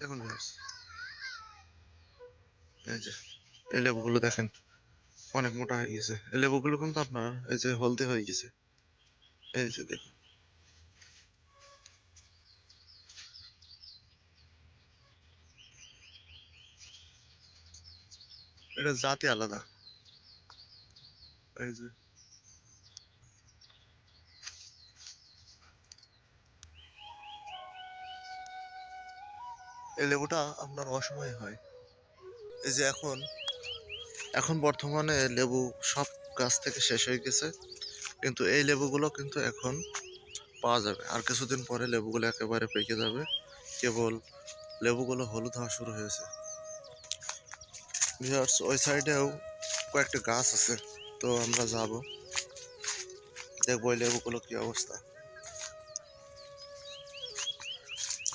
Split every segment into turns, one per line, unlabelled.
দেখুন ভিউয়ার্স, এই যে এই লেবুগুলো দেখেন অনেক মোটা হয়ে গেছে। এই লেবুগুলো কিন্তু আপনার এই যে হলদে হয়ে গেছে। এই যে দেখুন, এটা জাতি আলাদা। এই যে এই লেবুটা আপনার অসময়ে হয়। এই যে এখন এখন বর্তমানে লেবু সব গাছ থেকে শেষ হয়ে গেছে, কিন্তু এই লেবুগুলো কিন্তু এখন পাওয়া যাবে। আর কিছুদিন পরে লেবুগুলো একেবারে পেকে যাবে, কেবল লেবুগুলো হলুদ হওয়া শুরু হয়েছে। ভিউয়ার্স, ওই সাইডেও কয়েকটা গাছ আছে, তো আমরা যাব, দেখবো এই লেবুগুলো কি অবস্থা।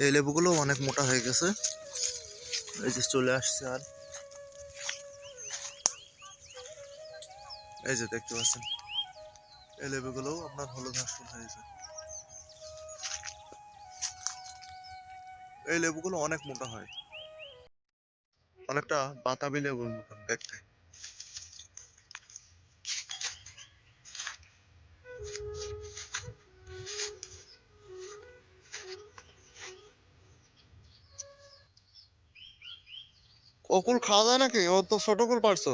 এই লেবুগুলো অনেক মোটা হয়ে গেছে, এই যে চলে আসছে। আর এই যে দেখতে পাচ্ছেন, এই লেবুগুলো আপনার হলুদ হওয়া শুরু হয়েছে। এই লেবুগুলো অনেক মোটা হয়, অনেকটা বাতাবি লেবুর মতন দেখতে। ও কুল খাওয়া যায় নাকি? ও তো ছোট কুল পারছো।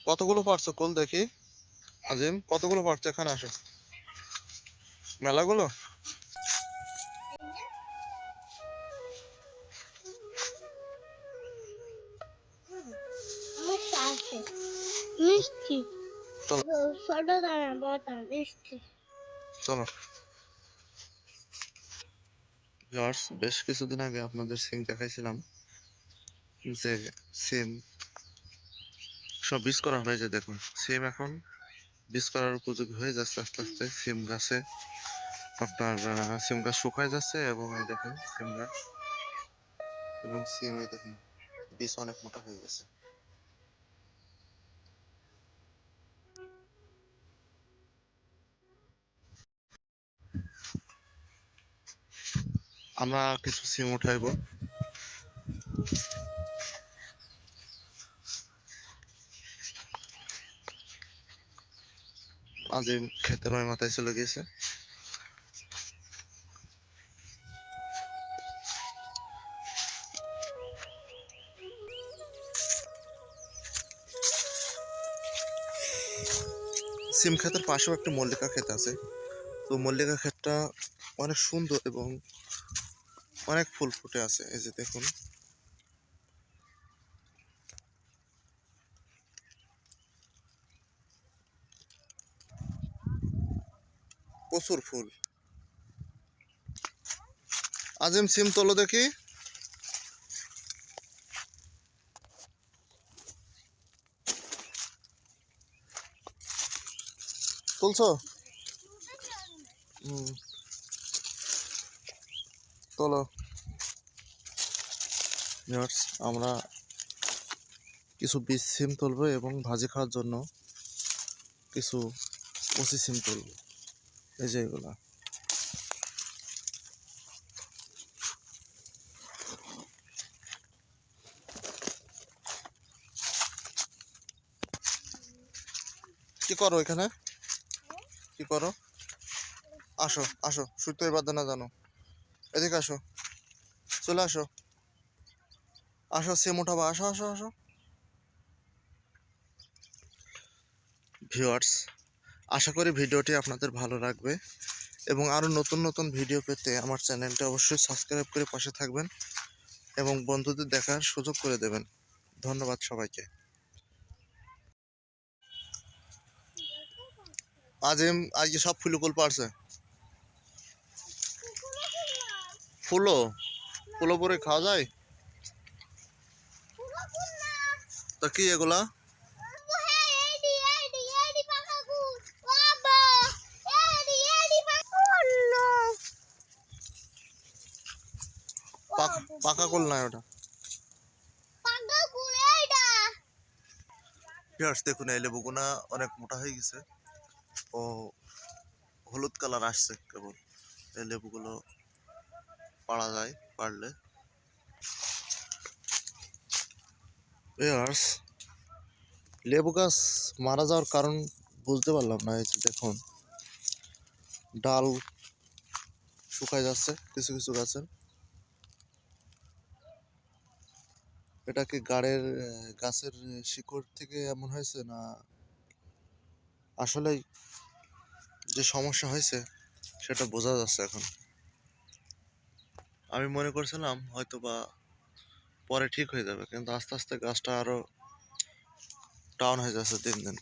কতগুলো পারছো কুল দেখি? আজিম, কতগুলো পারছো? এখানে আসো। মেলাগুলো? মিষ্টি। ছোট দানা বড় মিষ্টি। চলো ভিউয়ার্স, বেশ কিছুদিন আগে আপনাদের সিম দেখাইছিলাম যে সিম সব বীজ করা হয়েছে। দেখুন সিম এখন বীজ করার উপযোগী হয়ে যাচ্ছে আস্তে আস্তে। সিম গাছে আপনার সিম গাছ শুকায় যাচ্ছে, এবং এই দেখেন সিম গাছ এবং সিম, এই দেখুন বীজ অনেক মোটা হয়ে গেছে। আমরা কিছু সিম উঠাইবো। আজ ক্ষেতের ওই মাথায় চলে গিয়েছে। সিম ক্ষেতের পাশেও একটা মল্লিকা ক্ষেত আছে, তো মল্লিকা ক্ষেতটা অনেক সুন্দর এবং অনেক ফুল ফুটে আছে। এই যে দেখুন, প্রচুর ফুল। আজিম সিম তোলো দেখি। তুলছো? হুম, তোলো। আমরা কিছু বীজ সিম তুলবো এবং ভাজি খাওয়ার জন্য কিছু কচি সিম তুলবো। এই যে এগুলা। কি করো এখানে? কি করো? আসো আসো, শুতে বাদ না জানো। এদিকে আসো, চলে আসো। আসো সিম উঠাবো, আসো আসো আসো। ভিউয়ার্স, আশা করি ভিডিওটি আপনাদের ভালো লাগবে, এবং আরও নতুন নতুন ভিডিও পেতে আমার চ্যানেলটা অবশ্যই সাবস্ক্রাইব করে পাশে থাকবেন এবং বন্ধুদের দেখার সুযোগ করে দেবেন। ধন্যবাদ সবাইকে। আজকে সব ফুলকুল পারছে। ফুলো ফুলো পরে খাওয়া যায়? তা কি এগুলা? পাকা কুল নাই ওটা। দেখুন এই লেবুগুনা অনেক মোটা হয়ে গেছে, ও হলুদ কালার আসছে কেবল। এই লেবুগুলো পাড়া যায় পারলে। ভিউয়ার্স, লেবু গাছ মারা যাওয়ার কারণ বুঝতে পারলাম না। এই যে দেখুন, ডাল শুকায় যাচ্ছে কিছু কিছু গাছের। এটা কি গাছের শিকড় থেকে এমন হয়েছে, না আসলেই যে সমস্যা হয়েছে সেটা বোঝা যাচ্ছে এখন। আমি মনে করছিলাম হয়তো বা পরে ঠিক হয়ে যাবে, কিন্তু আস্তে আস্তে গাছটা আরো ডাউন হয়ে যাচ্ছে দিন দিন।